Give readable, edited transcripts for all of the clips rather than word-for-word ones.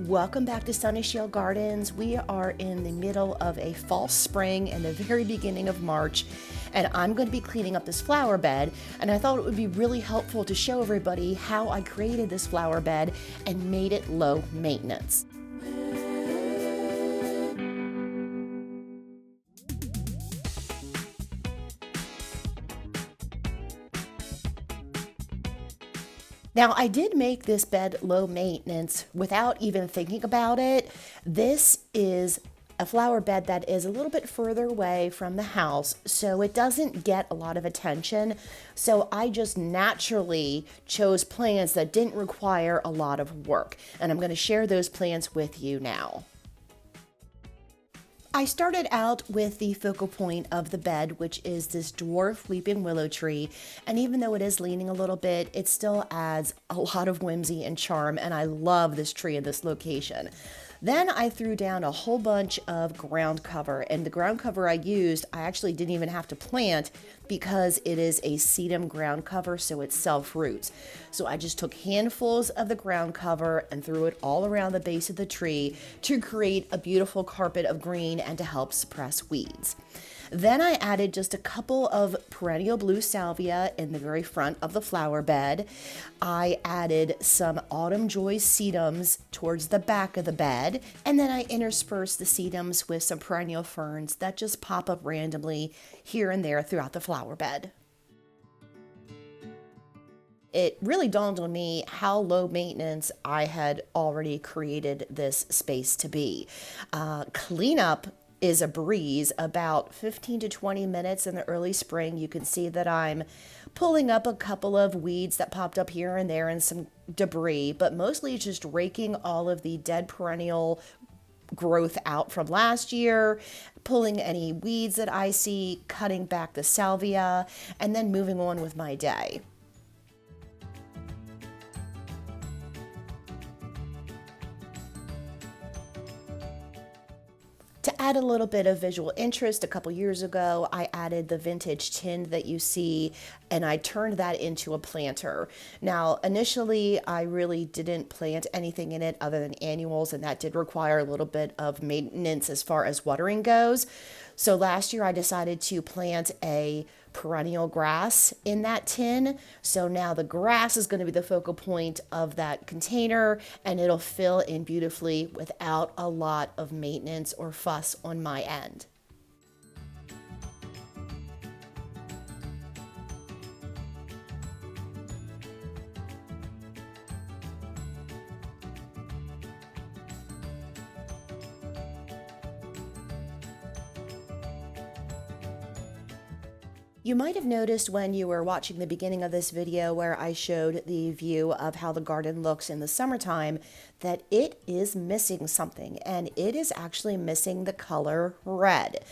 Welcome back to Sunny Shield Gardens. We are in the middle of a false spring and the very beginning of March, and I'm going to be cleaning up this flower bed, and I thought it would be really helpful to show everybody how I created this flower bed and made it low maintenance. Now, I did make this bed low maintenance without even thinking about it. This is a flower bed that is a little bit further away from the house, so it doesn't get a lot of attention. So I just naturally chose plants that didn't require a lot of work, and I'm going to share those plants with you now. I started out with the focal point of the bed, which is this dwarf weeping willow tree. And even though it is leaning a little bit, it still adds a lot of whimsy and charm. And I love this tree in this location. Then I threw down a whole bunch of ground cover, and the ground cover I used, I actually didn't even have to plant because it is a sedum ground cover, so it self-roots. So I just took handfuls of the ground cover and threw it all around the base of the tree to create a beautiful carpet of green and to help suppress weeds. Then I added just a couple of perennial blue salvia in the very front of the flower bed. I added some autumn joy sedums towards the back of the bed, and then I interspersed the sedums with some perennial ferns that just pop up randomly here and there throughout the flower bed. It really dawned on me how low maintenance I had already created this space to be. Cleanup is a breeze. About 15 to 20 minutes in the early spring, you can see that I'm pulling up a couple of weeds that popped up here and there and some debris, but mostly just raking all of the dead perennial growth out from last year, pulling any weeds that I see, cutting back the salvia, and then moving on with my day. To add a little bit of visual interest, a couple years ago, I added the vintage tin that you see, and I turned that into a planter. Now, initially, I really didn't plant anything in it other than annuals, and that did require a little bit of maintenance as far as watering goes. So last year, I decided to plant a perennial grass in that tin. So now the grass is going to be the focal point of that container, and it'll fill in beautifully without a lot of maintenance or fuss on my end. You might have noticed when you were watching the beginning of this video where I showed the view of how the garden looks in the summertime that it is missing something, and it is actually missing the color red.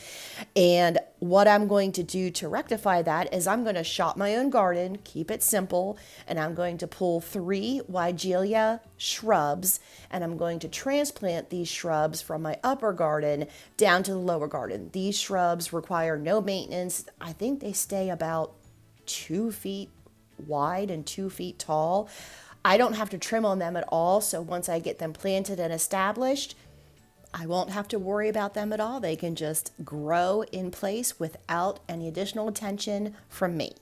And what I'm going to do to rectify that is I'm going to shop my own garden, keep it simple, and I'm going to pull 3 Weigelia shrubs, and I'm going to transplant these shrubs from my upper garden down to the lower garden. These shrubs require no maintenance. I think they stay about 2 feet wide and 2 feet tall. I don't have to trim on them at all, so once I get them planted and established, I won't have to worry about them at all. They can just grow in place without any additional attention from me.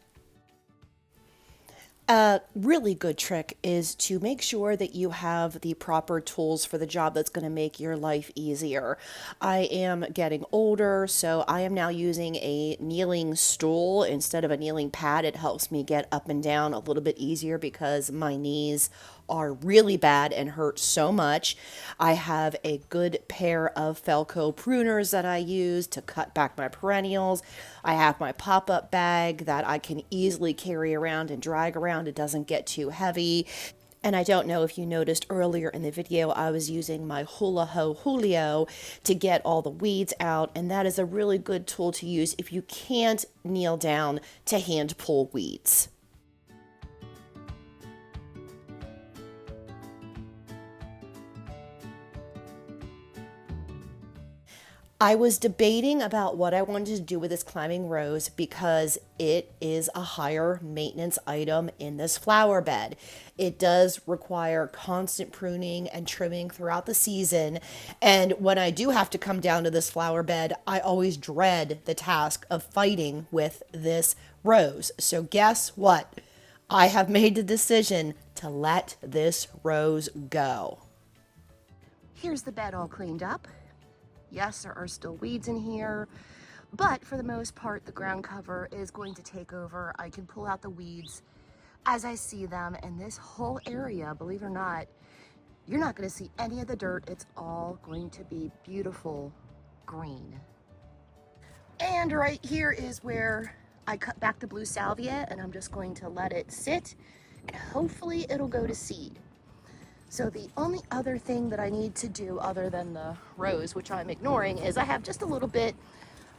A really good trick is to make sure that you have the proper tools for the job that's going to make your life easier. I am getting older, so I am now using a kneeling stool instead of a kneeling pad. It helps me get up and down a little bit easier because my knees are really bad and hurt so much. I have a good pair of Felco pruners that I use to cut back my perennials. I have my pop-up bag that I can easily carry around and drag around. It doesn't get too heavy. And I don't know if you noticed earlier in the video, I was using my Hula Ho Julio to get all the weeds out. And that is a really good tool to use if you can't kneel down to hand pull weeds. I was debating about what I wanted to do with this climbing rose because it is a higher maintenance item in this flower bed. It does require constant pruning and trimming throughout the season. And when I do have to come down to this flower bed, I always dread the task of fighting with this rose. So, guess what? I have made the decision to let this rose go. Here's the bed all cleaned up. Yes, there are still weeds in here, but for the most part, the ground cover is going to take over. I can pull out the weeds as I see them, and this whole area, believe it or not, you're not going to see any of the dirt. It's all going to be beautiful green. And right here is where I cut back the blue salvia, and I'm just going to let it sit, and hopefully it'll go to seed. So the only other thing that I need to do other than the rose, which I'm ignoring, is I have just a little bit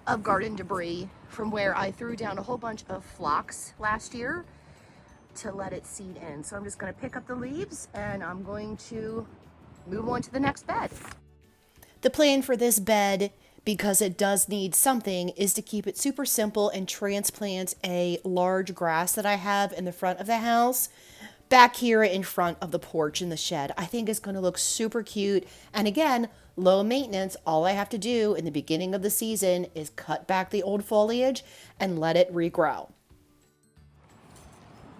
of garden debris from where I threw down a whole bunch of phlox last year to let it seed in. So I'm just going to pick up the leaves and I'm going to move on to the next bed. The plan for this bed, because it does need something, is to keep it super simple and transplant a large grass that I have in the front of the house back here in front of the porch in the shed. I think it's going to look super cute. And again, low maintenance. All I have to do in the beginning of the season is cut back the old foliage and let it regrow.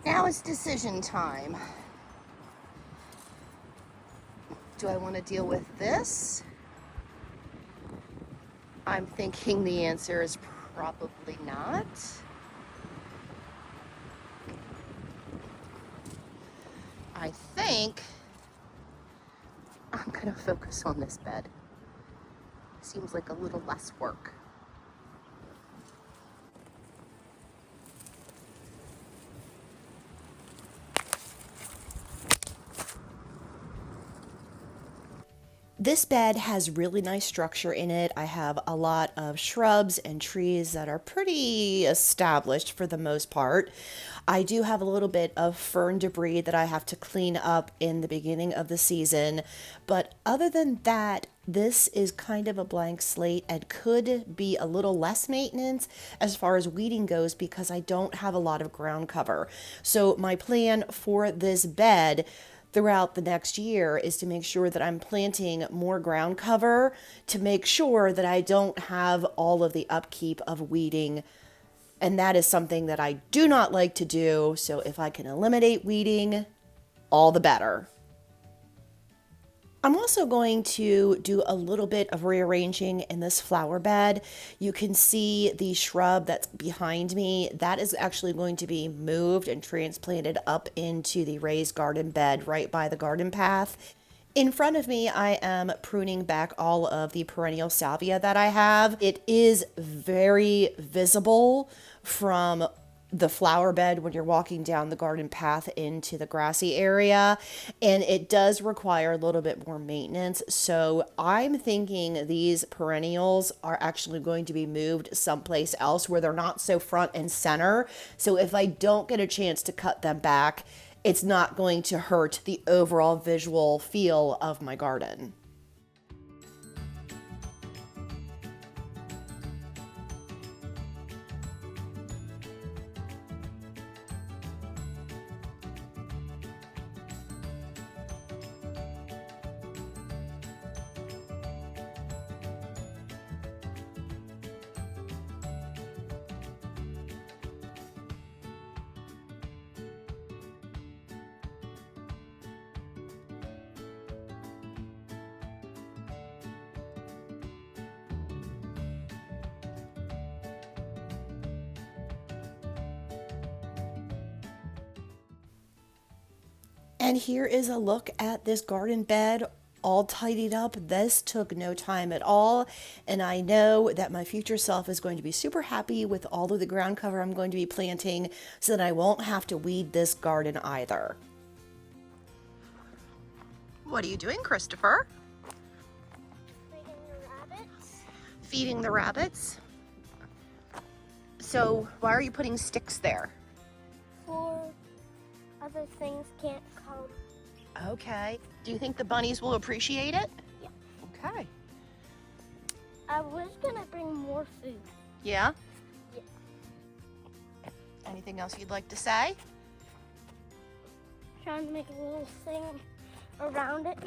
Now it's decision time. Do I want to deal with this? I'm thinking the answer is probably not. I think I'm gonna focus on this bed. Seems like a little less work. This bed has really nice structure in it. I have a lot of shrubs and trees that are pretty established for the most part. I do have a little bit of fern debris that I have to clean up in the beginning of the season. But other than that, this is kind of a blank slate and could be a little less maintenance as far as weeding goes because I don't have a lot of ground cover. So my plan for this bed throughout the next year is to make sure that I'm planting more ground cover to make sure that I don't have all of the upkeep of weeding. And that is something that I do not like to do. So if I can eliminate weeding, all the better. I'm also going to do a little bit of rearranging in this flower bed. You can see the shrub that's behind me. That is actually going to be moved and transplanted up into the raised garden bed right by the garden path. In front of me, I am pruning back all of the perennial salvia that I have. It is very visible from the flower bed when you're walking down the garden path into the grassy area, and it does require a little bit more maintenance. So I'm thinking these perennials are actually going to be moved someplace else where they're not so front and center. So if I don't get a chance to cut them back, it's not going to hurt the overall visual feel of my garden. And here is a look at this garden bed all tidied up. This took no time at all. And I know that my future self is going to be super happy with all of the ground cover I'm going to be planting so that I won't have to weed this garden either. What are you doing, Christopher? Feeding the rabbits. Feeding the rabbits. So why are you putting sticks there? For other things can't come. Okay. Do you think the bunnies will appreciate it? Yeah. Okay. I was gonna bring more food. Yeah? Yeah. Anything else you'd like to say? Trying to make a little thing around it.